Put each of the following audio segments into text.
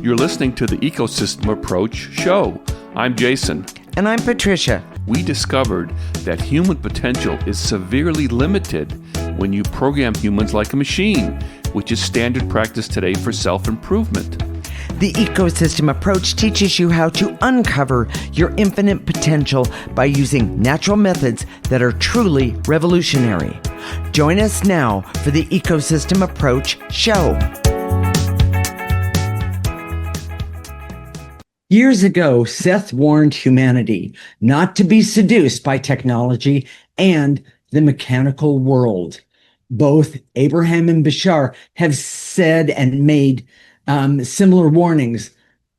You're listening to the Ecosystem Approach show. I'm Jason. And I'm Patricia. We discovered that human potential is severely limited when you program humans like a machine, which is standard practice today for self-improvement. The Ecosystem Approach teaches you how to uncover your infinite potential by using natural methods that are truly revolutionary. Join us now for the Ecosystem Approach show. Years ago, Seth warned humanity not to be seduced by technology and the mechanical world. Both Abraham and Bashar have said and made similar warnings,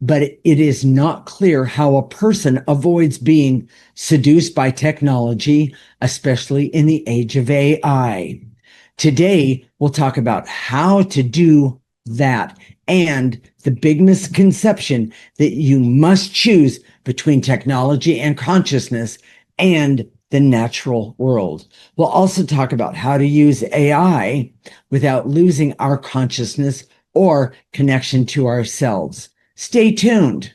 but it is not clear how a person avoids being seduced by technology, especially in the age of AI. Today, we'll talk about how to do that and the big misconception that you must choose between technology and consciousness and the natural world. We'll also talk about how to use AI without losing our consciousness or connection to ourselves. Stay tuned.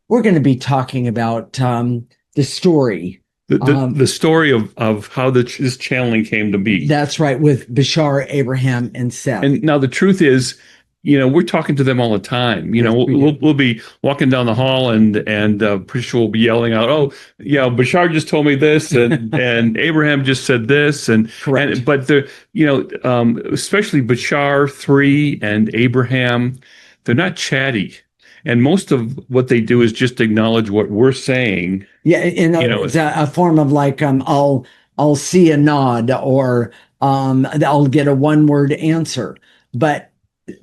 We're going to be talking about the story. The story of how this channeling came to be. That's right, with Bashar, Abraham, and Seth. And now the truth is, we're talking to them all the time. We'll be walking down the hall and Patricia will be yelling out, "Oh, yeah, Bashar just told me this, and Abraham just said this," Correct. But especially Bashar 3 and Abraham, they're not chatty, and most of what they do is just acknowledge what we're saying. Yeah, it's a form of like I'll see a nod, or I'll get a one-word answer, but.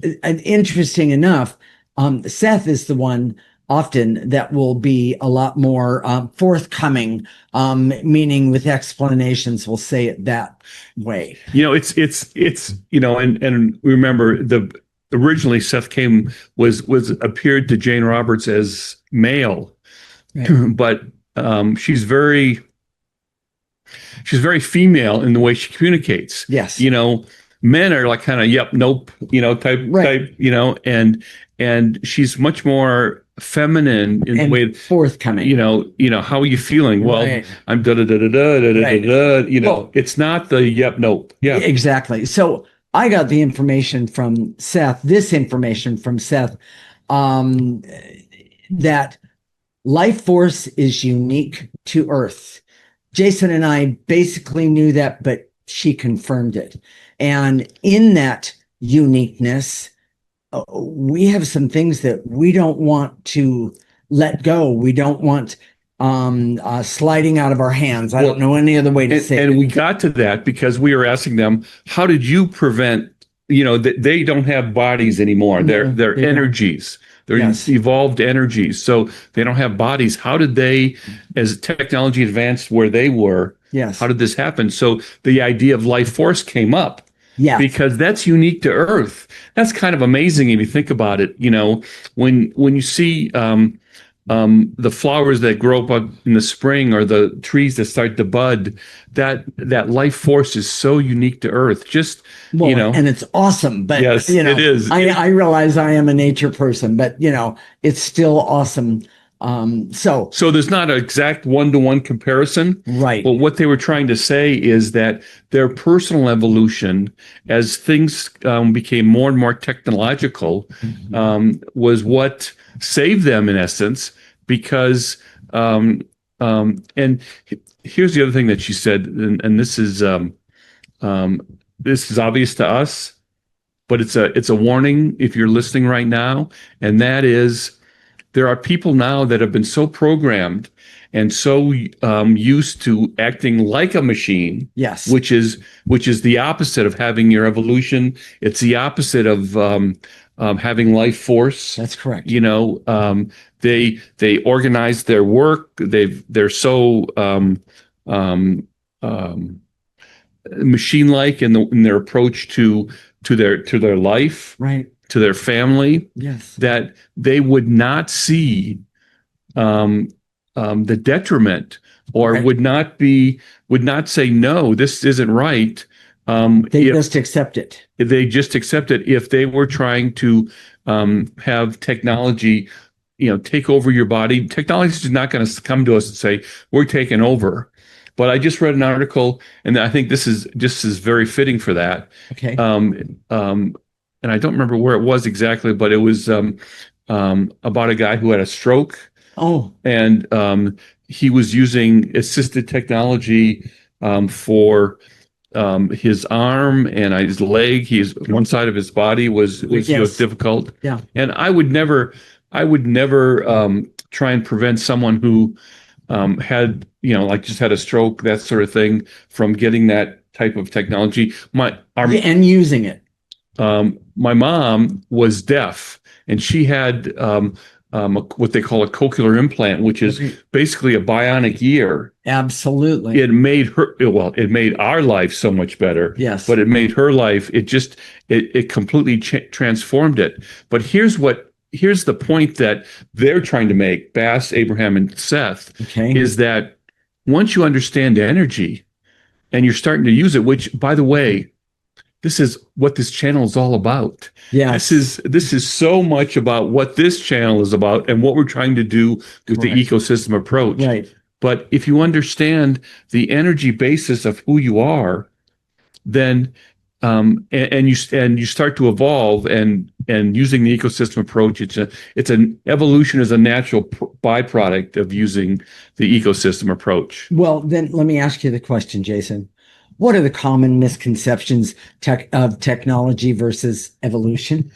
Interesting enough, Seth is the one often that will be a lot more forthcoming, meaning with explanations. We'll say it that way. And remember originally Seth appeared to Jane Roberts as male, right. But she's very female in the way she communicates. Yes. Men are like kind of yep, nope, type, right. and she's much more feminine in the way forthcoming. How are you feeling? Well, right. I'm da da da da da da da da. Well, it's not the yep, nope. Yeah, exactly. So I got the information from Seth. This information from Seth, that life force is unique to Earth. Jason and I basically knew that, but she confirmed it. And in that uniqueness, we have some things that we don't want to let go. We don't want sliding out of our hands. I don't know any other way to say it. And we got to that because we were asking them, how did you prevent, they don't have bodies anymore. They're energies. They're evolved energies. So they don't have bodies. How did they, as technology advanced where they were, how did this happen? So the idea of life force came up. Yeah, because that's unique to Earth. That's kind of amazing if you think about it. When you see the flowers that grow up in the spring or the trees that start to bud, that life force is so unique to Earth. And it's awesome. But yes, it is. I realize I am a nature person, but it's still awesome. So there's not an exact one-to-one comparison, right? But what they were trying to say is that their personal evolution, as things became more and more technological, was what saved them in essence. Because and here's the other thing that she said, and this is obvious to us, but it's a warning if you're listening right now, and that is. There are people now that have been so programmed and so used to acting like a machine, yes, which is the opposite of having your evolution. It's the opposite of having life force. That's correct. They organize their work. They're so machine-like in their approach to their life. Right. To their family, yes, that they would not see the detriment, or right. would not say, no, this isn't right. They just accept it. They just accept it. If they were trying to have technology, take over your body, technology is not going to come to us and say, we're taking over. But I just read an article, and I think this is very fitting for that. Okay. And I don't remember where it was exactly, but it was about a guy who had a stroke. Oh. And he was using assisted technology for his arm and his leg. One side of his body was difficult. Yeah. And I would never try and prevent someone who had just had a stroke, that sort of thing, from getting that type of technology. And using it. My mom was deaf, and she had what they call a cochlear implant, which is basically a bionic ear. Absolutely. It made it made our life so much better. Yes. But it made her life, it completely transformed it. But here's the point that they're trying to make, Bass, Abraham, and Seth, is that once you understand energy and you're starting to use it, which, by the way, this is what this channel is all about. Yeah. This is so much about what this channel is about and what we're trying to do with the ecosystem approach. Right. But if you understand the energy basis of who you are, then and you start to evolve and using the ecosystem approach, it's an evolution is a natural byproduct of using the ecosystem approach. Well, then let me ask you the question, Jason. What are the common misconceptions of technology versus evolution?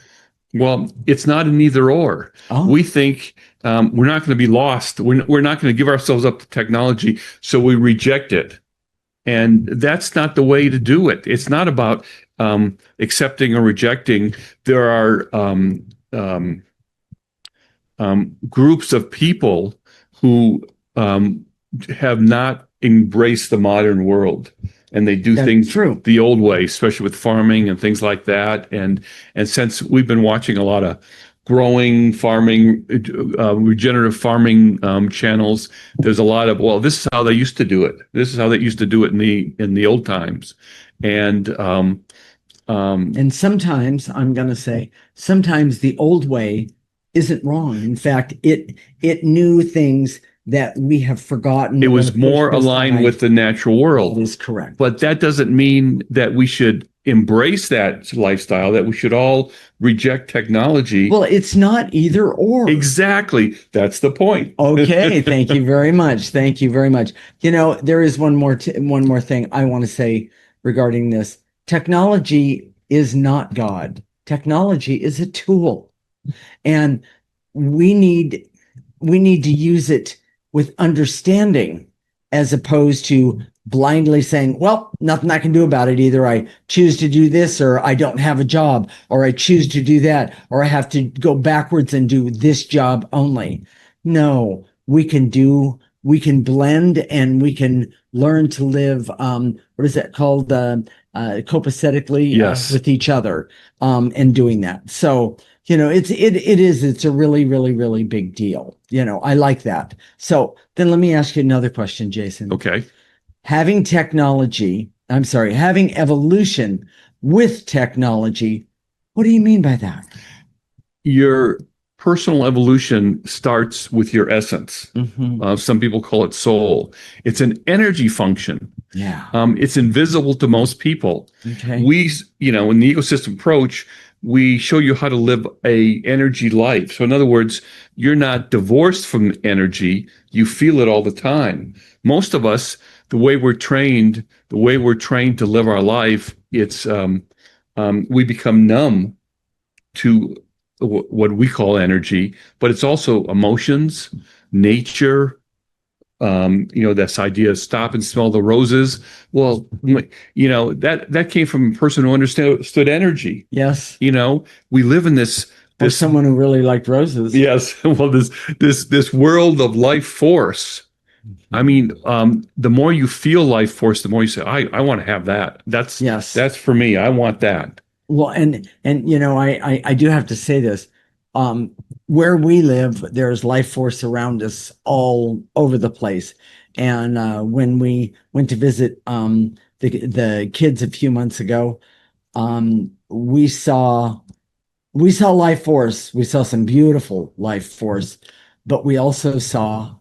Well, it's not an either or. Oh. We think we're not going to be lost. We're not going to give ourselves up to technology, so we reject it. And that's not the way to do it. It's not about accepting or rejecting. There are groups of people who have not embraced the modern world. And they do things the old way, especially with farming and things like that. And since we've been watching a lot of growing farming, regenerative farming channels, there's a lot of, well, this is how they used to do it. This is how they used to do it in the old times. And sometimes I'm going to say, sometimes the old way isn't wrong. In fact, it knew things that we have forgotten. It was more aligned with the natural world. That is correct. But that doesn't mean that we should embrace that lifestyle, that we should all reject technology. Well, it's not either or. Exactly. That's the point. Okay. Thank you very much. Thank you very much. There is one more thing I want to say regarding this. Technology is not God. Technology is a tool. And we need to use it with understanding, as opposed to blindly saying, well, nothing I can do about it. Either I choose to do this, or I don't have a job, or I choose to do that, or I have to go backwards and do this job only. No, we can blend, and we can learn to live, what is that called? Copacetically. Yes. With each other, and doing that. So, it's a really, really, really big deal. I like that. So then let me ask you another question, Jason. Okay. Having evolution with technology, what do you mean by that? Your personal evolution starts with your essence. Mm-hmm. Some people call it soul. It's an energy function. Yeah. It's invisible to most people. Okay. In the ecosystem approach, we show you how to live a energy life. So in other words, you're not divorced from energy. You feel it all the time. Most of us, the way we're trained to live our life, it's we become numb to what we call energy, but it's also emotions, nature. This idea of stop and smell the roses. Well, that came from a person who understood energy. Yes. We live in this someone who really liked roses. Yes. Well, this world of life force. I mean, the more you feel life force, the more you say, I want to have that. That's for me. I want that. Well, and I do have to say this. Where we live, there's life force around us all over the place. And when we went to visit the the kids a few months ago, we saw life force. We saw some beautiful life force, but we also saw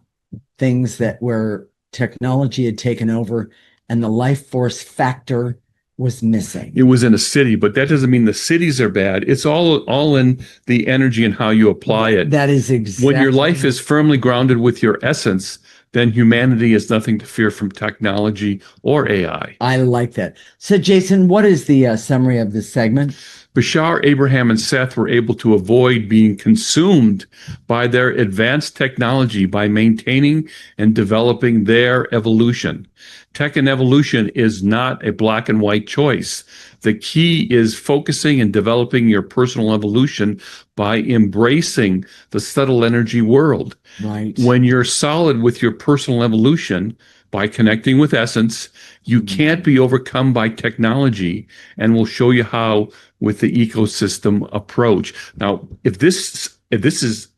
things that where technology had taken over and the life force factor was missing. It was in a city, but that doesn't mean the cities are bad. It's all in the energy and how you apply it. That is exactly. When your life is firmly grounded with your essence, then humanity has nothing to fear from technology or AI. I like that. So, Jason, what is the summary of this segment? Bashar, Abraham, and Seth were able to avoid being consumed by their advanced technology by maintaining and developing their evolution. Tech and evolution is not a black and white choice. The key is focusing and developing your personal evolution by embracing the subtle energy world. Right. When you're solid with your personal evolution, by connecting with essence, you can't be overcome by technology, and we'll show you how with the ecosystem approach. Now, if this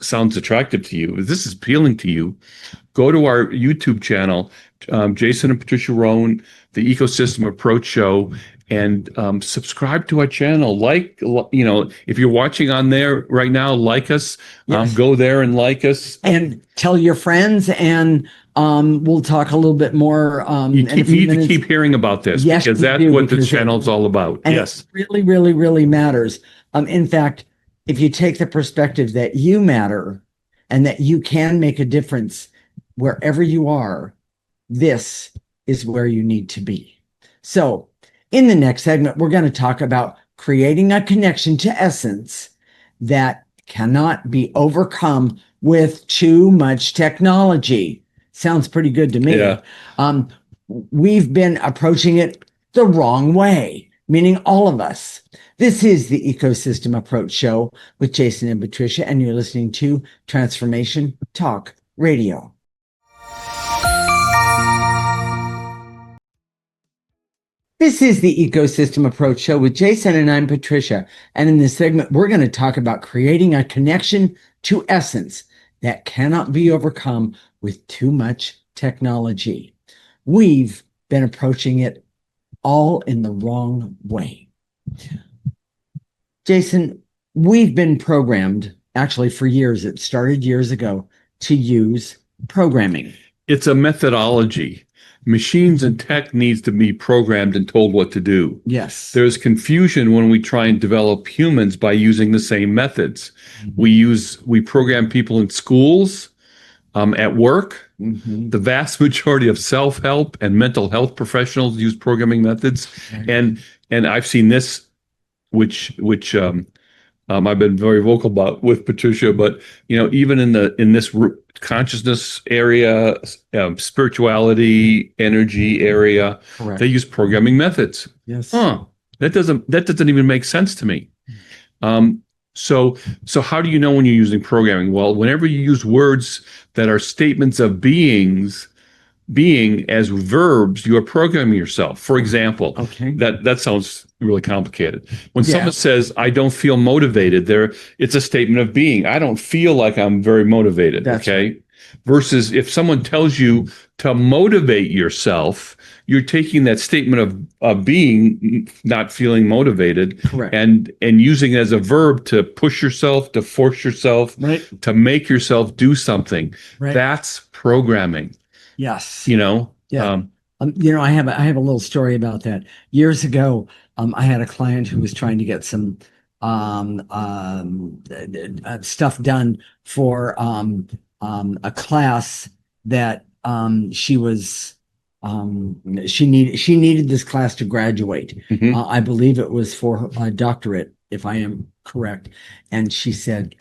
sounds attractive to you, if this is appealing to you, go to our YouTube channel, Jason and Patricia Rowan, the Ecosystem Approach Show, and subscribe to our channel. If you're watching on there right now, like us. Yes. Go there and like us, and tell your friends. And we'll talk a little bit more. You need to keep hearing about this, yes, because that's what the channel's all about. And yes, it really, really, really matters. In fact, if you take the perspective that you matter and that you can make a difference wherever you are, this is where you need to be. So, in the next segment, we're going to talk about creating a connection to essence that cannot be overcome with too much technology. Sounds pretty good to me. Yeah. We've been approaching it the wrong way, meaning all of us. This is the Ecosystem Approach Show with Jason and Patricia, and you're listening to Transformation Talk Radio. This is the Ecosystem Approach Show with Jason, and I'm Patricia. And in this segment, we're going to talk about creating a connection to essence that cannot be overcome with too much technology. We've been approaching it all in the wrong way. Jason, we've been programmed, actually for years, it started years ago, to use programming. It's a methodology. Machines and tech needs to be programmed and told what to do. Yes. There's confusion when we try and develop humans by using the same methods. Mm-hmm. We program people in schools, at work. Mm-hmm. The vast majority of self-help and mental health professionals use programming methods. Mm-hmm. And I've seen this, which I've been very vocal about with Patricia, but even in this consciousness area, spirituality, energy area, correct, they use programming methods. Yes. That doesn't even make sense to me. So how do you know when you're using programming? Well, whenever you use words that are statements of being as verbs, you are programming yourself. For example, okay, that sounds really complicated. When someone says, I don't feel motivated, it's a statement of being. I don't feel like I'm very motivated. That's okay. Right. Versus if someone tells you to motivate yourself, you're taking that statement of being, not feeling motivated, correct, and using it as a verb to push yourself, to force yourself, right, to make yourself do something. Right. That's programming. Yes. Yeah. I have a little story about that. Years ago, I had a client who was trying to get some stuff done for a class that she needed this class to graduate. Mm-hmm. I believe it was for a doctorate, if I am correct. And she said,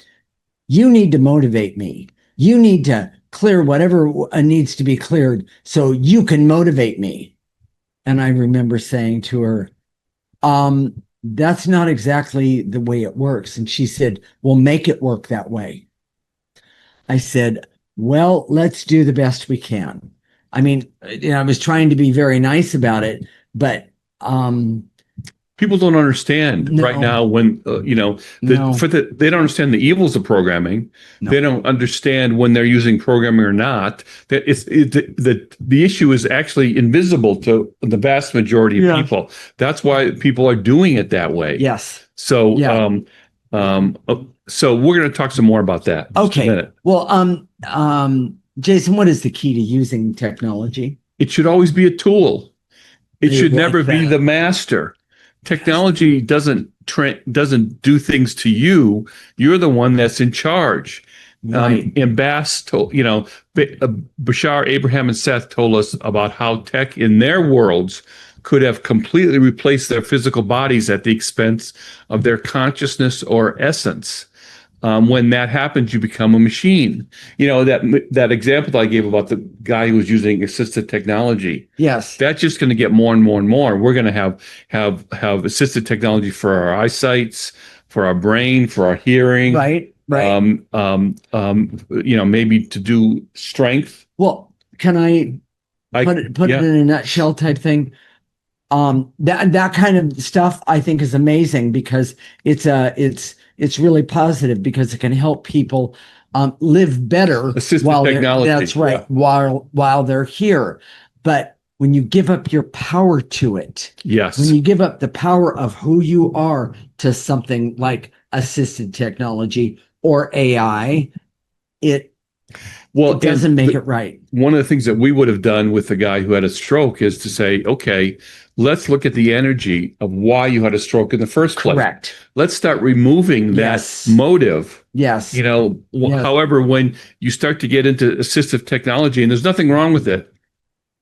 "You need to motivate me. You need to clear whatever needs to be cleared so you can motivate me." And I remember saying to her, that's not exactly the way it works. And she said, "Well, make it work that way." I said, "Well, let's do the best we can." I mean, I was trying to be very nice about it, but People don't understand right now when they don't understand the evils of programming. No. They don't understand when they're using programming or not. That the issue is actually invisible to the vast majority of people. That's why people are doing it that way. Yes. So so we're going to talk some more about that. In just a minute. Well, Jason, what is the key to using technology? It should always be a tool. It should never be the master. Technology doesn't do things to you. You're the one that's in charge. Right. And Bashar, Abraham, and Seth told us about how tech in their worlds could have completely replaced their physical bodies at the expense of their consciousness or essence. When that happens, you become a machine. That example that I gave about the guy who was using assisted technology. Yes. That's just going to get more and more and more. We're going to have assisted technology for our eyesights, for our brain, for our hearing. Right. Maybe to do strength. Well, can I put it in a nutshell type thing? That kind of stuff I think is amazing because it's really positive because it can help people live better. Assisted technology. That's right. Yeah. While they're here. But when you give up your power to it, yes. When you give up the power of who you are to something like assisted technology or AI, it doesn't make it right. One of the things that we would have done with the guy who had a stroke is to say, okay, let's look at the energy of why you had a stroke in the first place. Correct. Let's start removing that motive. Yes. However, when you start to get into assistive technology, and there's nothing wrong with it,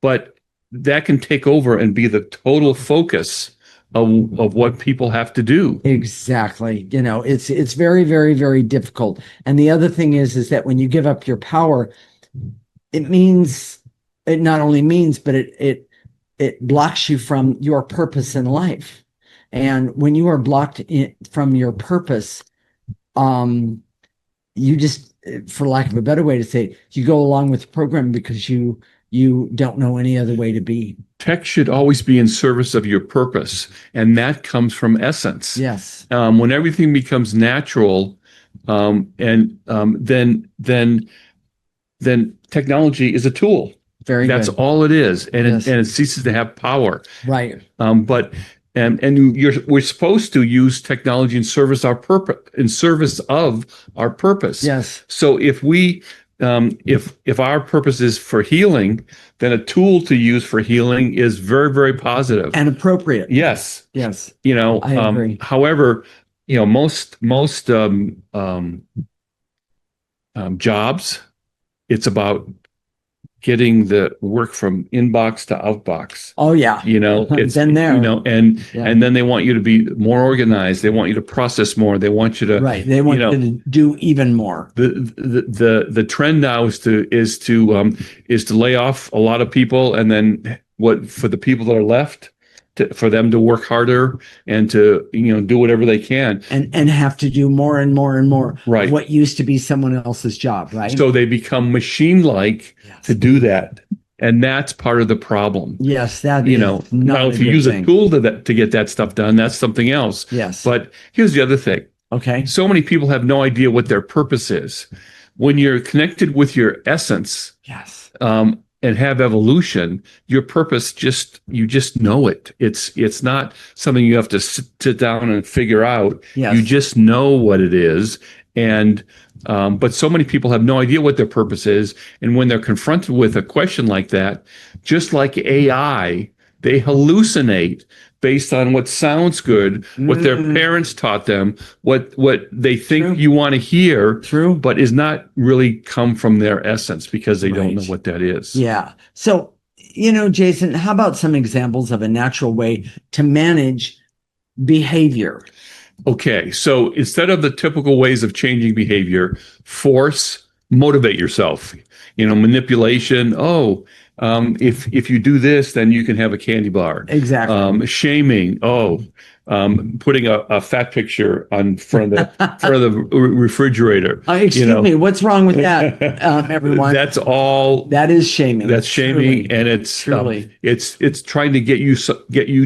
but that can take over and be the total focus of what people have to do. Exactly. It's very, very, very difficult. And the other thing is that when you give up your power, it not only means, but it blocks you from your purpose in life. And when you are blocked from your purpose, you just, for lack of a better way to say it, you go along with the program because you don't know any other way to be. Tech should always be in service of your purpose, and that comes from essence. Yes. When everything becomes natural, then technology is a tool. That's all it is, and it ceases to have power. Right. We're supposed to use technology in service of our purpose. Yes. So if we if our purpose is for healing, then a tool to use for healing is very, very positive and appropriate. Yes. Yes. I agree. However, most jobs, it's about getting the work from inbox to outbox. Oh yeah. It's been there. And then they want you to be more organized. They want you to process more. They want you to They want you to do even more. The trend now is to lay off a lot of people, and then for the people that are left, for them to work harder and to do whatever they can and have to do more and more and more. Right. What used to be someone else's job, right? So they become machine-like to do that, and that's part of the problem. Yes, that now if you use a tool to get that stuff done, that's something else. Yes. But here's the other thing. Okay. So many people have no idea what their purpose is. When you're connected with your essence, and have evolution, your purpose you just know it. It's not something you have to sit down and figure out. Yes. You just know what it is. And but so many people have no idea what their purpose is. And when they're confronted with a question like that, just like AI, they hallucinate based on what sounds good, what their parents taught them, what they think you want to hear, but is not really come from their essence because they don't know what that is. Yeah. So, Jason, how about some examples of a natural way to manage behavior? Okay. So instead of the typical ways of changing behavior, motivate yourself, manipulation. Oh, if you do this, then you can have a candy bar. Exactly. Shaming. Putting a fat picture on front of the refrigerator. Excuse me, what's wrong with that, everyone? That's all. That is shaming. That's shaming, Truly. and it's Truly. It's trying to get you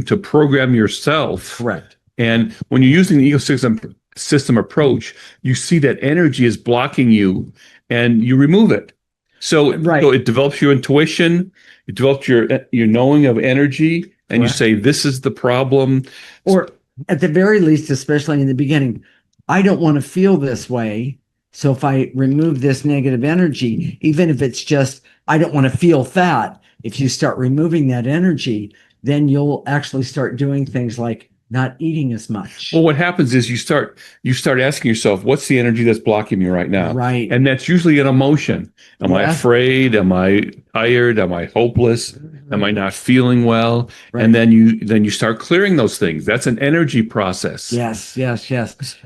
to program yourself. Correct. And when you're using the ecosystem approach, you see that energy is blocking you, and you remove it. So it develops your intuition, it develops your knowing of energy, and you say, this is the problem. Or at the very least, especially in the beginning, I don't want to feel this way. So if I remove this negative energy, even if it's just, I don't want to feel fat, if you start removing that energy, then you'll actually start doing things like not eating as much. Well, what happens is you start asking yourself, what's the energy that's blocking me right now? Right. And that's usually an emotion. Am I afraid? Am I tired? Am I hopeless? Am I not feeling well? Right. And then you start clearing those things. That's an energy process. Yes.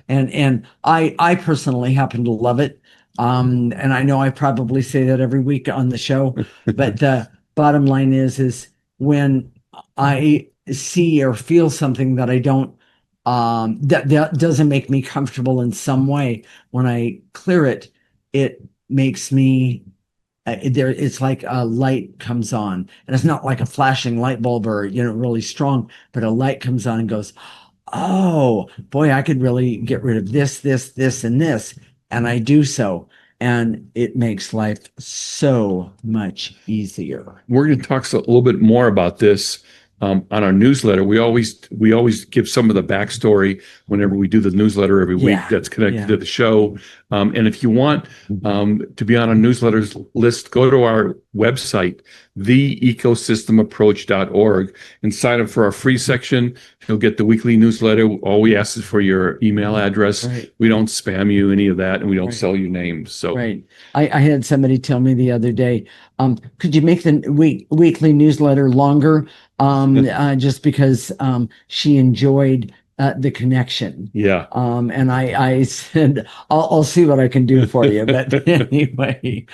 And I personally happen to love it. And I know I probably say that every week on the show, but the bottom line is when I see or feel something that I don't that doesn't make me comfortable in some way, when I clear it, it makes me it's like a light comes on, and it's not like a flashing light bulb or really strong, but a light comes on and goes, oh boy, I could really get rid of this, and this, and I do so. And it makes life so much easier. We're going to talk a little bit more about this on our newsletter. We always give some of the backstory whenever we do the newsletter every week that's connected to the show. And if you want to be on our newsletters list, go to our website, theecosystemapproach.org, and sign up for our free section. You'll get the weekly newsletter. All we ask is for your email address. Right. We don't spam you, any of that, and we don't sell your names. So I had somebody tell me the other day, could you make the weekly newsletter longer? Just because she enjoyed the connection. Yeah. And I said, I'll see what I can do for you. But anyway,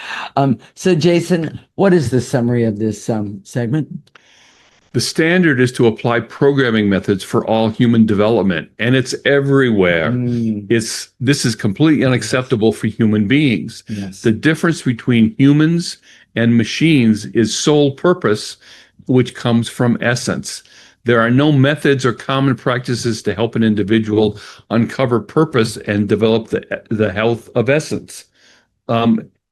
so Jason, what is the summary of this segment? The standard is to apply programming methods for all human development, and it's everywhere. This is completely unacceptable for human beings. Yes. The difference between humans and machines is sole purpose, which comes from essence. There are no methods or common practices to help an individual uncover purpose and develop the health of essence.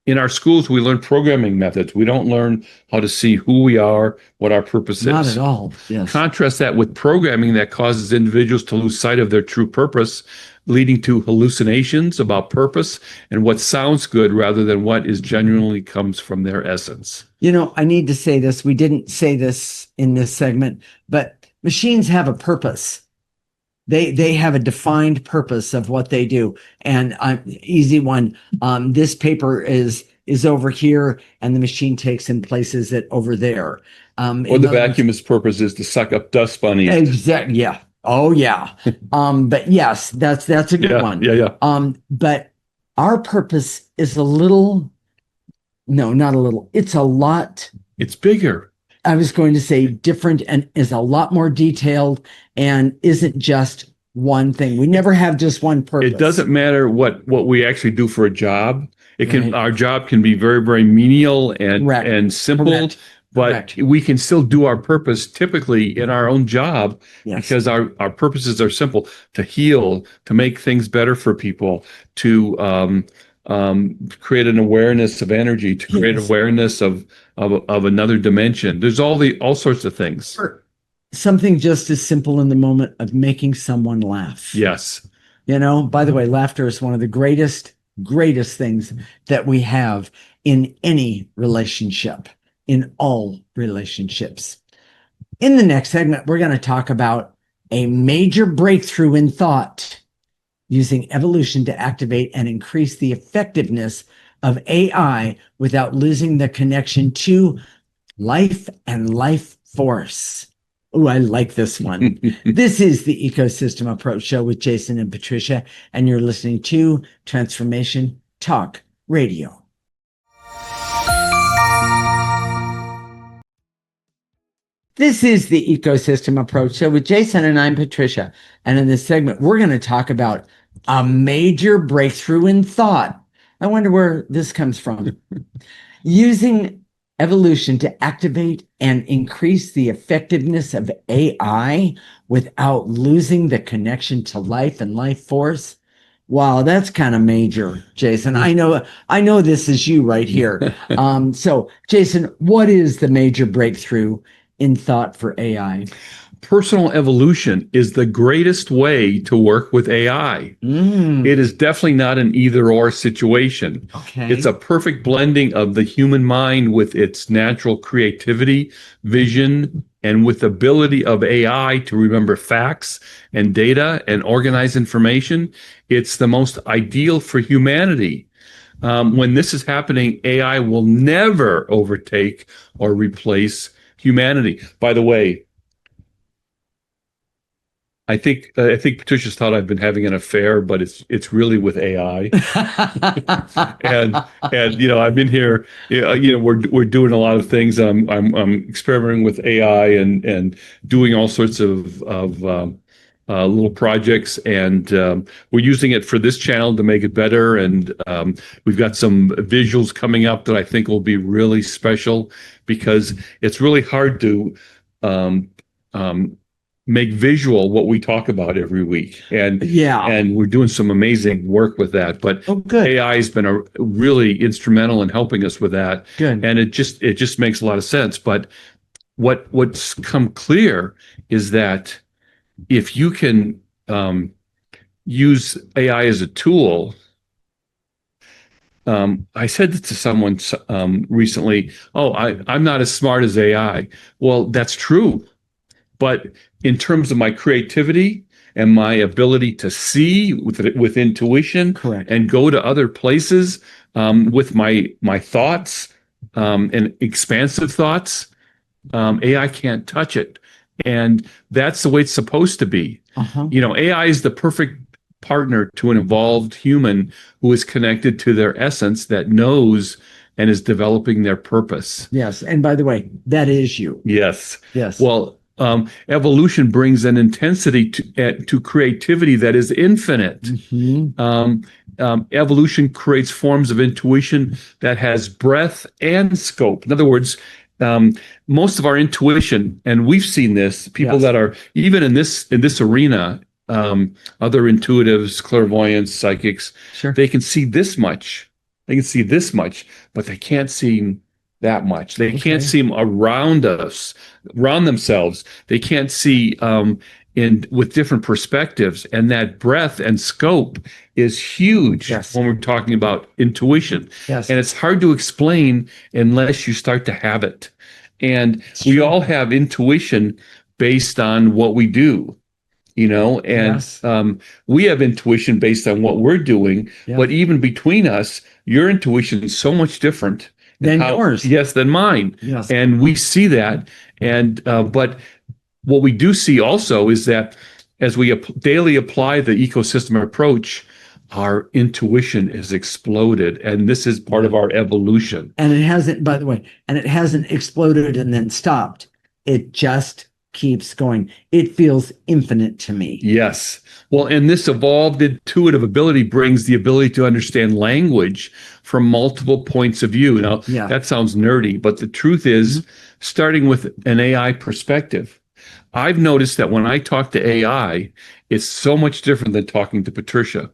In our schools, we learn programming methods. We don't learn how to see who we are, what our purpose is. Not at all. Yes. Contrast that with programming that causes individuals to lose sight of their true purpose, leading to hallucinations about purpose and what sounds good rather than what is genuinely comes from their essence. I need to say this. We didn't say this in this segment, but machines have a purpose. They have a defined purpose of what they do. And easy one. This paper is over here, and the machine takes and places it over there. Or the vacuum's purpose is to suck up dust bunnies. Exactly. Yeah. Oh yeah. But yes, that's a good one. Yeah. But our purpose is not a little. It's a lot. It's bigger. I was going to say different, and is a lot more detailed, and isn't just one thing. We never have just one purpose. It doesn't matter what we actually do for a job. Our job can be very, very menial and simple. Correct. But we can still do our purpose typically in our own job because our purposes are simple: to heal, to make things better for people, to create an awareness of energy, to create awareness of another dimension. There's all sorts of things. Something just as simple in the moment of making someone laugh. Yes. By the way, laughter is one of the greatest things that we have in any relationship, in all relationships. In the next segment, we're going to talk about a major breakthrough in thought, using evolution to activate and increase the effectiveness of AI without losing the connection to life and life force. Oh, I like this one. This is the Ecosystem Approach Show with Jason and Patricia, and you're listening to Transformation Talk Radio. This is the ecosystem approach. So with Jason and I'm Patricia, and in this segment, we're going to talk about a major breakthrough in thought. I wonder where this comes from. Using evolution to activate and increase the effectiveness of AI without losing the connection to life and life force. Wow, that's kind of major, Jason. I know this is you right here. So, Jason, what is the major breakthrough in thought for AI? Personal evolution is the greatest way to work with AI. It is definitely not an either-or situation. Okay. It's a perfect blending of the human mind with its natural creativity, vision, and with the ability of AI to remember facts and data and organize information. It's the most ideal for humanity. When this is happening, AI will never overtake or replace humanity. By the way, I think Patricia's thought I've been having an affair, but it's really with AI. and I'm in here. We're doing a lot of things. I'm experimenting with AI and doing all sorts of little projects, and we're using it for this channel to make it better. And we've got some visuals coming up that I think will be really special, because it's really hard to make visual what we talk about every week. And we're doing some amazing work with that. But AI has been a really instrumental in helping us with that. Good. And it just makes a lot of sense. But what's come clear is that if you can use AI as a tool, I said to someone recently, I'm not as smart as AI. Well, that's true. But in terms of my creativity and my ability to see with intuition, correct, and go to other places with my thoughts and expansive thoughts, AI can't touch it. And that's the way it's supposed to be. AI is the perfect partner to an evolved human who is connected to their essence, that knows and is developing their purpose. Yes. And by the way, that is you. Yes. Yes. Well, evolution brings an intensity to creativity that is infinite. Evolution creates forms of intuition that has breadth and scope. In other words, most of our intuition, and we've seen this, people that are even in this arena, other intuitives, clairvoyants, psychics, they can see this much. They can see this much, but they can't see that much. They can't see around us, around themselves. They can't see with different perspectives. And that breadth and scope is huge when we're talking about intuition. And it's hard to explain unless you start to have it. And we all have intuition based on what we do. And we have intuition based on what we're doing. But even between us, your intuition is so much different than yours. Yes, than mine. Yes. And we see that. And but what we do see also is that as we daily apply the ecosystem approach, our intuition has exploded. And this is part of our evolution. And it hasn't, by the way, and it hasn't exploded and then stopped. It just keeps going. It feels infinite to me. Yes. Well, and this evolved intuitive ability brings the ability to understand language from multiple points of view. Now, that sounds nerdy, but the truth is, starting with an AI perspective, I've noticed that when I talk to AI, it's so much different than talking to Patricia.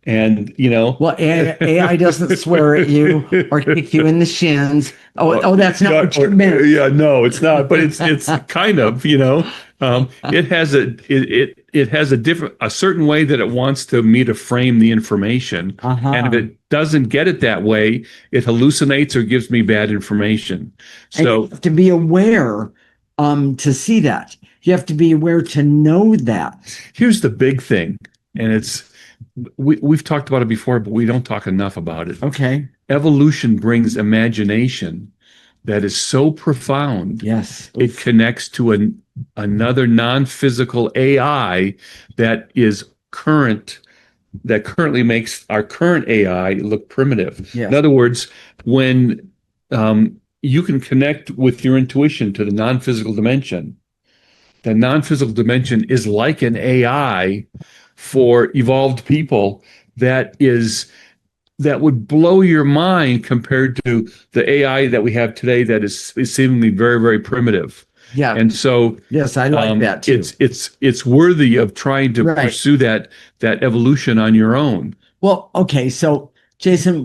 And, well, AI doesn't swear at you or kick you in the shins. Oh, that's not what you meant. Yeah, no, it's not. But it's kind of, it has a certain way that it wants me to frame the information. And if it doesn't get it that way, it hallucinates or gives me bad information. So you have to be aware to see that. You have to be aware to know that. Here's the big thing, and we've talked about it before, but we don't talk enough about it. Okay. Evolution brings imagination that is so profound. Yes. It connects to another non-physical AI that currently makes our current AI look primitive. Yes. In other words, when you can connect with your intuition to the non-physical dimension. The non-physical dimension is like an AI for evolved people that would blow your mind compared to the AI that we have today that is seemingly very, very primitive. Yeah. And so yes, I like that too. It's worthy of trying to pursue that evolution on your own. Well, okay, so Jason,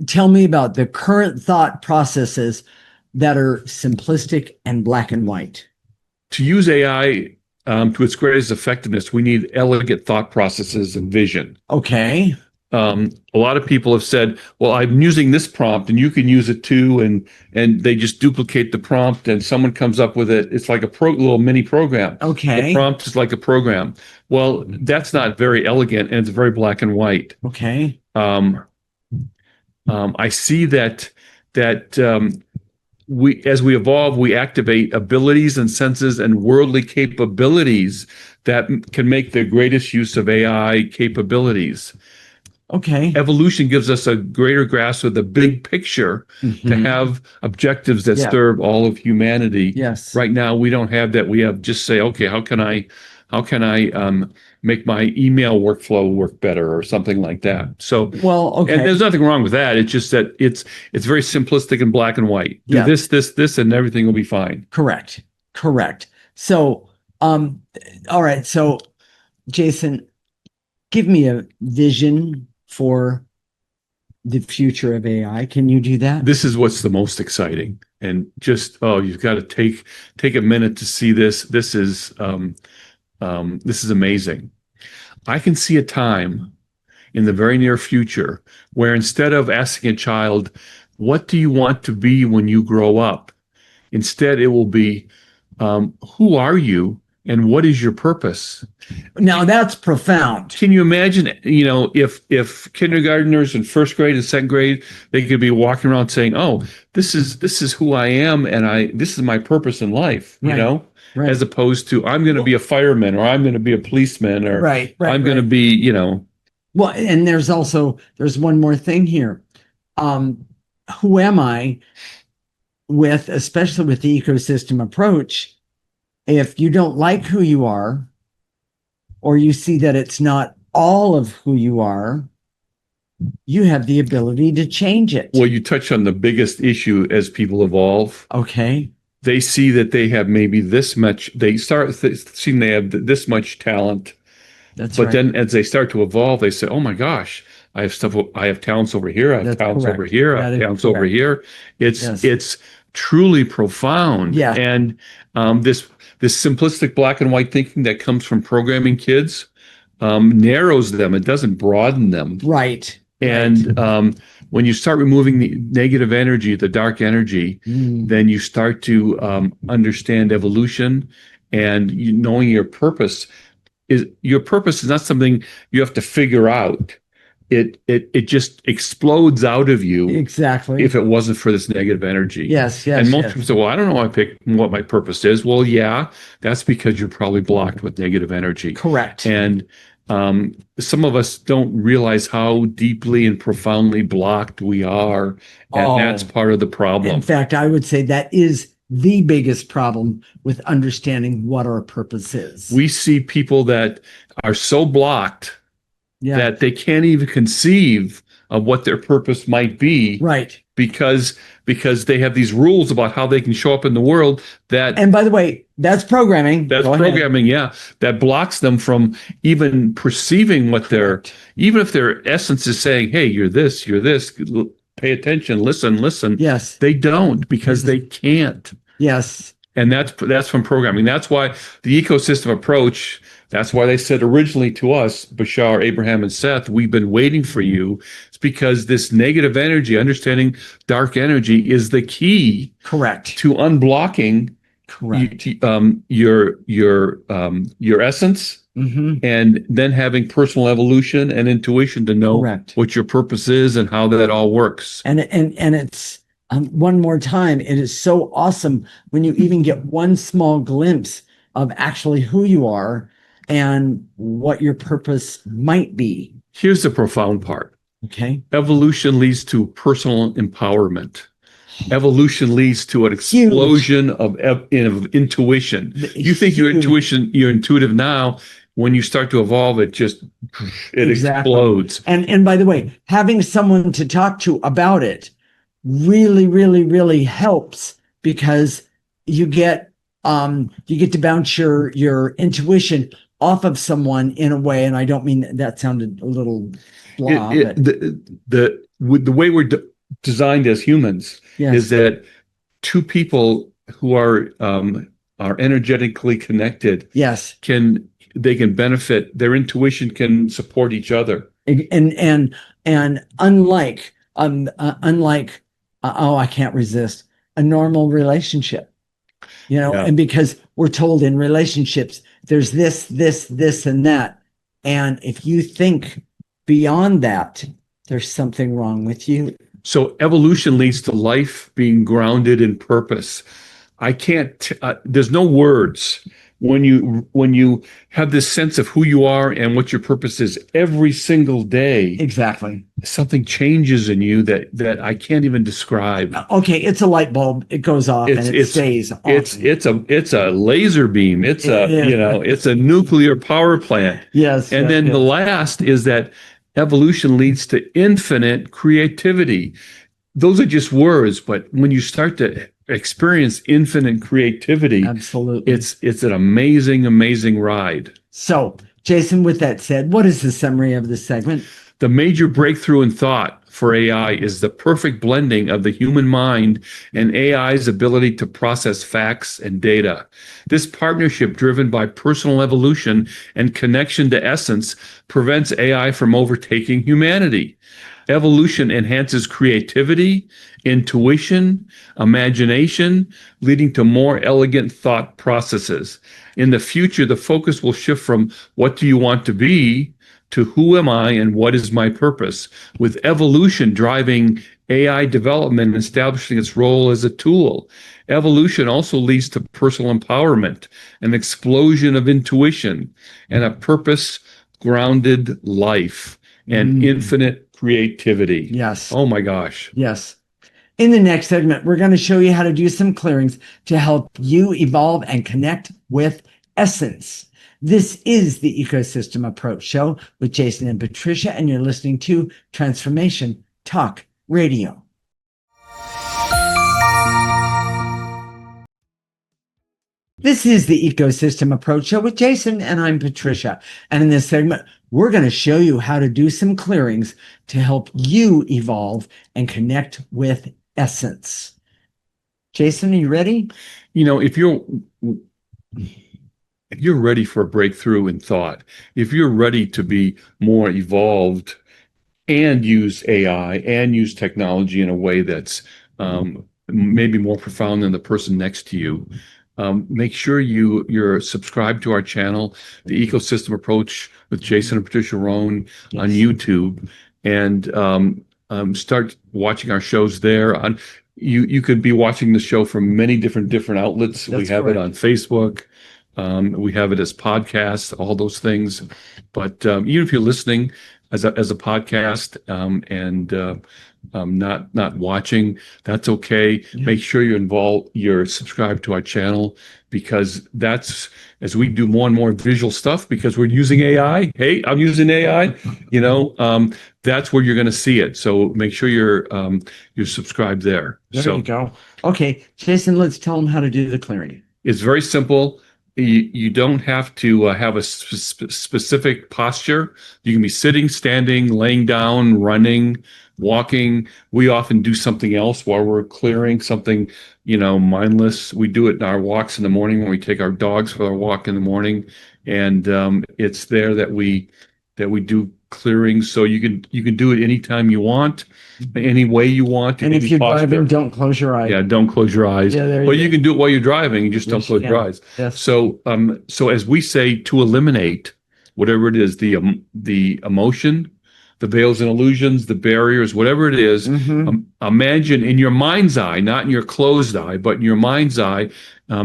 tell me about the current thought processes that are simplistic and black and white. To use AI to its greatest effectiveness, we need elegant thought processes and vision. Okay. A lot of people have said, well, I'm using this prompt and you can use it too. And they just duplicate the prompt and someone comes up with it. It's like a little mini program. Okay. The prompt is like a program. Well, that's not very elegant and it's very black and white. Okay. I see that as we evolve, we activate abilities and senses and worldly capabilities that can make the greatest use of AI capabilities. Okay. Evolution gives us a greater grasp of the big picture to have objectives that serve all of humanity. Yes. Right now, we don't have that. We have just say, okay, how can I make my email workflow work better or something like that? So, well, okay. And there's nothing wrong with that. It's just that it's very simplistic and black and white. Do this, and everything will be fine. Correct. So, all right. So, Jason, give me a vision for the future of AI. Can you do that? This is what's the most exciting. And just, you've got to take a minute to see this. This is amazing. I can see a time in the very near future where instead of asking a child, what do you want to be when you grow up? Instead, it will be, who are you and what is your purpose? Now that's profound. Can you imagine, if kindergartners in first grade and second grade, they could be walking around saying, oh, this is who I am and this is my purpose in life, Right. As opposed to I'm going to be a fireman or I'm going to be a policeman or I'm going to be, Well, and there's one more thing here. Who am I especially with the ecosystem approach? If you don't like who you are, or you see that it's not all of who you are, you have the ability to change it. Well, you touch on the biggest issue as people evolve. Okay. They see that they have maybe this much, they start seeing they have this much talent. But then as they start to evolve, they say, oh my gosh, I have talents over here, I have talents over here, I have talents over here. It's truly profound. Yeah. And this simplistic black and white thinking that comes from programming kids narrows them. It doesn't broaden them. Right. And when you start removing the negative energy, the dark energy, then you start to understand evolution and knowing your purpose. Your purpose is not something you have to figure out. It just explodes out of you. Exactly. If it wasn't for this negative energy. Yes. And most people say, well, I don't know what my purpose is. Well, yeah, that's because you're probably blocked with negative energy. Correct. And some of us don't realize how deeply and profoundly blocked we are. And that's part of the problem. In fact, I would say that is the biggest problem with understanding what our purpose is. We see people that are so blocked that they can't even conceive of what their purpose might be. Right. Because they have these rules about how they can show up in the world that. And by the way, that's programming. That's programming, that blocks them from even perceiving what even if their essence is saying, hey, you're this, pay attention, listen. Yes. They don't because they can't. Yes. And that's from programming. That's why the ecosystem approach, that's why they said originally to us, Bashar, Abraham, and Seth, we've been waiting for you. It's because this negative energy, understanding dark energy, is the key. Correct. To unblocking your essence, and then having personal evolution and intuition to know what your purpose is and how that all works. And it's one more time, it is so awesome when you even get one small glimpse of actually who you are and what your purpose might be. Here's the profound part. Okay. Evolution leads to personal empowerment. Evolution leads to an Huge. explosion of intuition. You think you're intuitive now. When you start to evolve, it explodes. And by the way, having someone to talk to about it really, really, really helps, because you get to bounce your intuition off of someone in a way. And I don't mean that sounded a little blah. The way we're designed as humans is that two people who are energetically connected, can benefit. Their intuition can support each other. And unlike I can't resist a normal relationship, and because we're told in relationships there's this and that, and if you think beyond that, there's something wrong with you. So evolution leads to life being grounded in purpose. There's no words when you have this sense of who you are and what your purpose is every single day. Exactly. Something changes in you that I can't even describe. Okay, it's a light bulb. It goes off and it stays on. It's a laser beam. It's a nuclear power plant. Yes. And then the last is that evolution leads to infinite creativity. Those are just words, but when you start to experience infinite creativity, absolutely, it's an amazing ride. So, Jason, with that said, what is the summary of this segment? The major breakthrough in thought for AI is the perfect blending of the human mind and AI's ability to process facts and data. This partnership, driven by personal evolution and connection to essence, prevents AI from overtaking humanity. Evolution enhances creativity, intuition, imagination, leading to more elegant thought processes. In the future, the focus will shift from what do you want to be to who am I and what is my purpose, with evolution driving AI development and establishing its role as a tool. Evolution also leads to personal empowerment, an explosion of intuition, and a purpose-grounded life, and infinite creativity. Yes. Oh my gosh. Yes. In the next segment, we're going to show you how to do some clearings to help you evolve and connect with essence. This is the Ecosystem Approach Show with Jason and Patricia, and you're listening to Transformation Talk Radio. This is the Ecosystem Approach Show with Jason, and I'm Patricia. And in this segment, we're going to show you how to do some clearings to help you evolve and connect with essence. Jason, are you ready? If you're ready for a breakthrough in thought, if you're ready to be more evolved and use AI and use technology in a way that's maybe more profound than the person next to you, make sure you're subscribed to our channel, The Ecosystem Approach with Jason and Patricia Roan on YouTube, and start watching our shows there. You could be watching the show from many different outlets. We have it on Facebook. We have it as podcasts, all those things. But even if you're listening as a podcast and not watching, that's okay. Yeah. Make sure you're subscribed to our channel, because that's, as we do more and more visual stuff, because we're using AI. Hey, I'm using AI. That's where you're going to see it. So make sure you're subscribed there. There you go. Okay, Jason, let's tell them how to do the clearing. It's very simple. You don't have to have a specific posture. You can be sitting, standing, laying down, running, walking. We often do something else while we're clearing, something, mindless. We do it in our walks in the morning when we take our dogs for our walk in the morning. And it's there that we do clearings. So you can do it anytime you want, any way you want. And if you're driving, don't close your eyes. Yeah, don't close your eyes. Yeah, but you can do it while you're driving. You just don't close your eyes. Yes. So as we say, to eliminate whatever it is, the emotion, the veils and illusions, the barriers, whatever it is, imagine in your mind's eye, not in your closed eye, but in your mind's eye,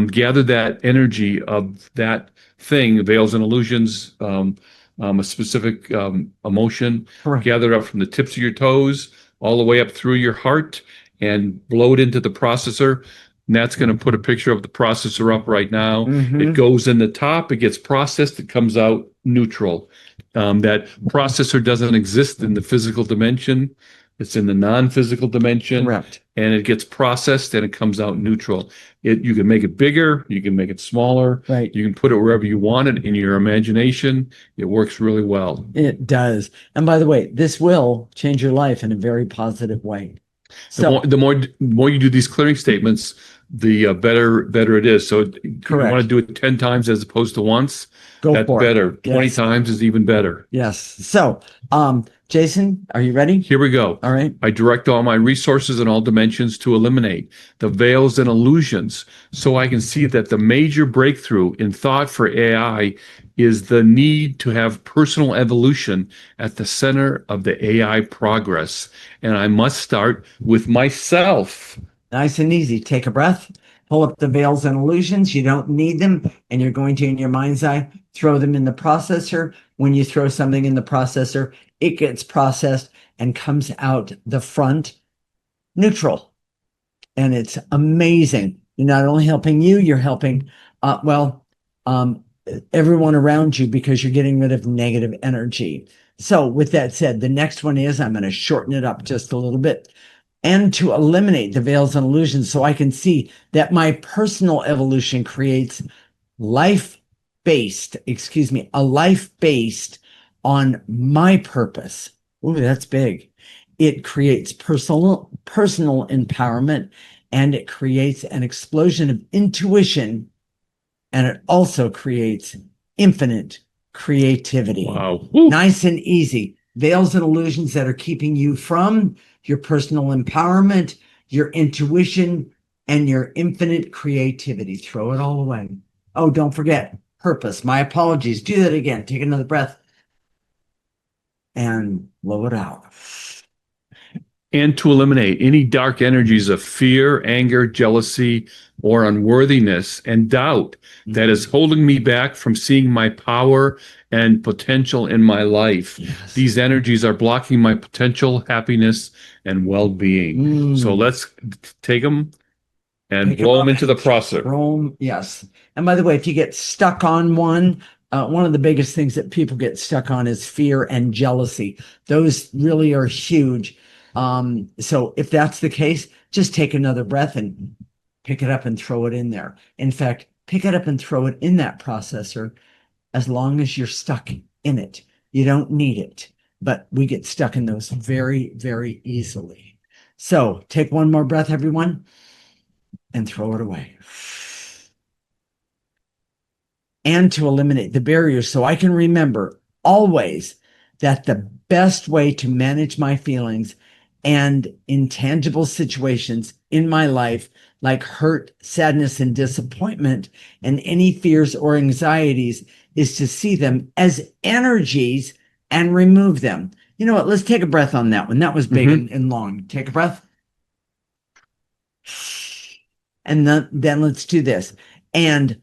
gather that energy of that thing, veils and illusions, a specific emotion, Correct. gather it up from the tips of your toes all the way up through your heart and blow it into the processor. And that's going to put a picture of the processor up right now. It goes in the top, it gets processed, it comes out neutral. That processor doesn't exist in the physical dimension. It's in the non-physical dimension. Correct. And it gets processed and it comes out neutral. You can make it bigger, you can make it smaller, right? You can put it wherever you want it in your imagination. It works really well. It does. And by the way, this will change your life in a very positive way. So the more you do these clearing statements, the better it is. So you want to do it 10 times as opposed to once. That's better. 20 times is even better. Yes. So, Jason, are you ready? Here we go. All right. I direct all my resources in all dimensions to eliminate the veils and illusions so I can see that the major breakthrough in thought for AI is the need to have personal evolution at the center of the AI progress. And I must start with myself. Nice and easy. Take a breath. Pull up the veils and illusions. You don't need them. And you're going to, in your mind's eye, throw them in the processor. When you throw something in the processor, it gets processed and comes out the front neutral. And it's amazing. You're not only helping you, you're helping, everyone around you because you're getting rid of negative energy. So with that said, the next one is, I'm going to shorten it up just a little bit. And to eliminate the veils and illusions so I can see that my personal evolution creates a life based on my purpose. Ooh, that's big. It creates personal empowerment, and it creates an explosion of intuition, and it also creates infinite creativity. Wow. Nice and easy. Veils and illusions that are keeping you from your personal empowerment, your intuition, and your infinite creativity. Throw it all away. Oh, don't forget purpose. My apologies. Do that again. Take another breath and blow it out. And to eliminate any dark energies of fear, anger, jealousy, or unworthiness and doubt that is holding me back from seeing my power and potential in my life. Yes. These energies are blocking my potential, happiness, and well-being. So let's take them and blow them into the processor. Yes. And by the way, if you get stuck on one of the biggest things that people get stuck on is fear and jealousy. Those really are huge. So if that's the case, just take another breath and pick it up and throw it in there. In fact, pick it up and throw it in that processor as long as you're stuck in it. You don't need it, but we get stuck in those very, very easily. So take one more breath, everyone, and throw it away. And to eliminate the barriers so I can remember always that the best way to manage my feelings and intangible situations in my life, like hurt, sadness, and disappointment, and any fears or anxieties, is to see them as energies and remove them. You know what? Let's take a breath on that one. That was big and long. Take a breath. And then let's do this. And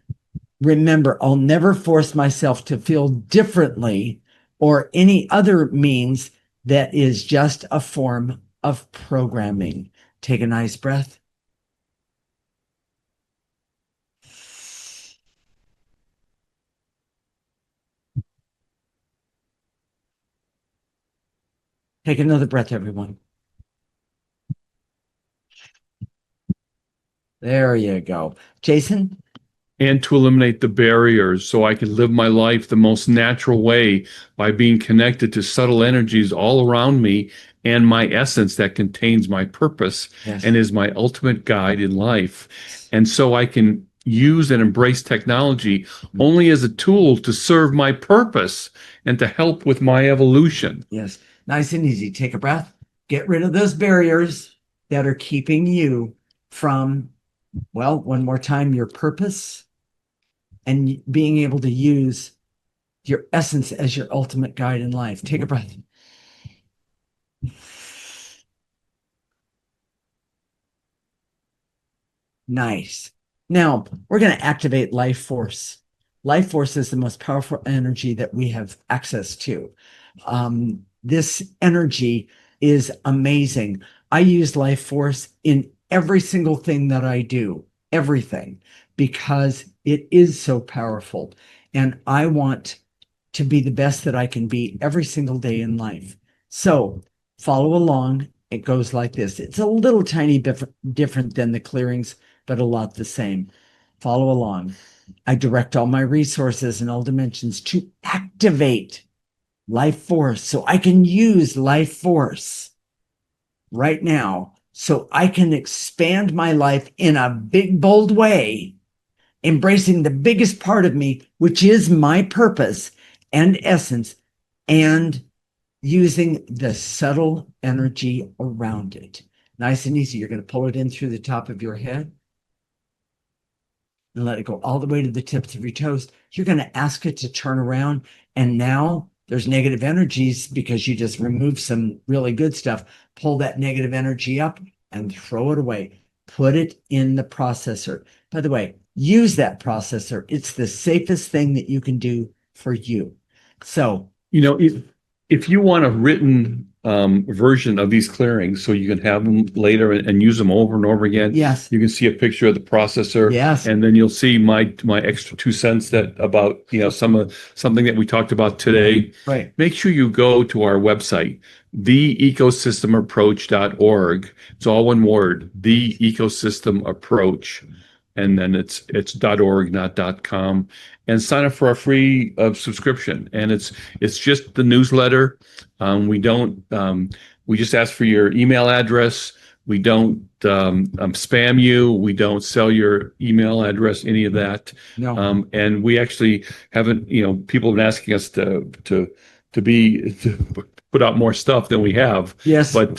remember, I'll never force myself to feel differently or any other means that is just a form of programming. Take a nice breath. Take another breath, everyone. There you go. Jason? And to eliminate the barriers so I can live my life the most natural way by being connected to subtle energies all around me and my essence that contains my purpose and is my ultimate guide in life. And so I can use and embrace technology only as a tool to serve my purpose and to help with my evolution. Yes. Nice and easy. Take a breath. Get rid of those barriers that are keeping you from, well, one more time, your purpose and being able to use your essence as your ultimate guide in life. Take a breath. Nice. Now, we're going to activate life force. life force is the most powerful energy that we have access to. This energy is amazing. I use life force in every single thing that I do, everything, because it is so powerful. And I want to be the best that I can be every single day in life. So follow along. It goes like this. It's a little tiny bit different than the clearings, but a lot the same. Follow along. I direct all my resources in all dimensions to activate life force, so I can use life force right now, so I can expand my life in a big, bold way, embracing the biggest part of me, which is my purpose and essence, and using the subtle energy around it. Nice and easy. You're going to pull it in through the top of your head and let it go all the way to the tips of your toes. You're going to ask it to turn around, and now there's negative energies because you just removed some really good stuff. Pull that negative energy up and throw it away. Put it in the processor. By the way, use that processor. It's the safest thing that you can do for you. So, if you want a written version of these clearings so you can have them later and use them over and over again, yes, you can see a picture of the processor. Yes. And then you'll see my extra 2 cents that about something that we talked about today. Right. Make sure you go to our website, theecosystemapproach.org. It's all one word, the ecosystem approach. And then it's .org, not .com, and sign up for our free subscription. And it's just the newsletter. We just ask for your email address. We don't spam you. We don't sell your email address, any of that. No. And we actually haven't, people have been asking us to put out more stuff than we have. Yes. But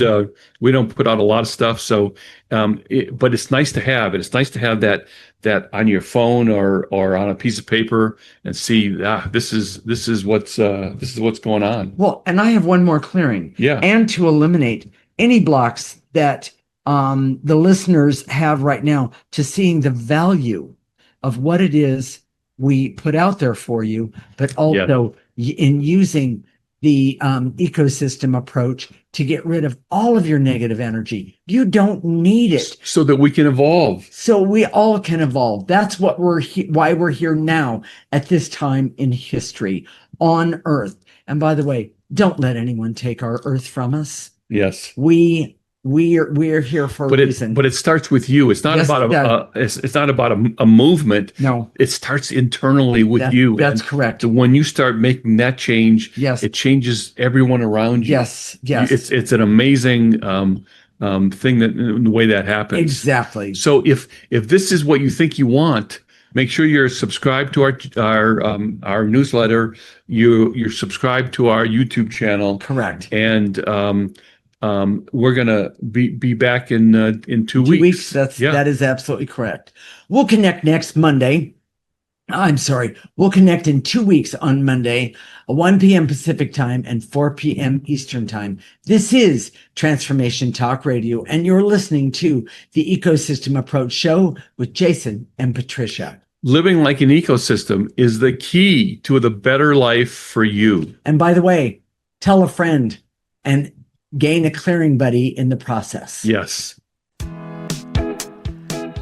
we don't put out a lot of stuff. So, but it's nice to have it. It's nice to have that on your phone or on a piece of paper and see, this is what's going on. Well, and I have one more clearing. Yeah. And to eliminate any blocks that the listeners have right now to seeing the value of what it is we put out there for you, but also in using the ecosystem approach to get rid of all of your negative energy. You don't need it. So that we can evolve. So we all can evolve. That's what why we're here now at this time in history on Earth. And by the way, don't let anyone take our Earth from us. Yes. We're here for a reason. But it starts with you. It's not about it's not about a movement. No. It starts internally with you. That's correct. When you start making that change, yes, it changes everyone around you. Yes. Yes. It's an amazing thing the way that happens. Exactly. So if this is what you think you want, make sure you're subscribed to our newsletter. You're subscribed to our YouTube channel. Correct. And we're gonna be back in 2 weeks. That is absolutely correct. We'll connect next Monday. I'm sorry. We'll connect in 2 weeks on Monday, 1 p.m. Pacific time and 4 p.m. Eastern time. This is Transformation Talk Radio, and you're listening to the Ecosystem Approach Show with Jason and Patricia. Living like an ecosystem is the key to the better life for you. And by the way, tell a friend and gain a clearing buddy in the process. Yes.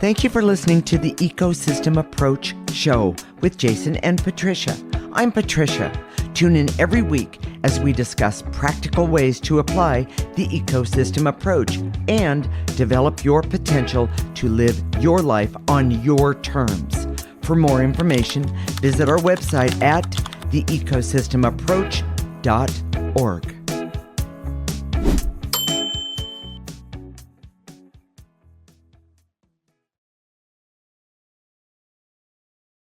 Thank you for listening to the Ecosystem Approach Show with Jason and Patricia. I'm Patricia. Tune in every week as we discuss practical ways to apply the ecosystem approach and develop your potential to live your life on your terms. For more information, visit our website at theecosystemapproach.org.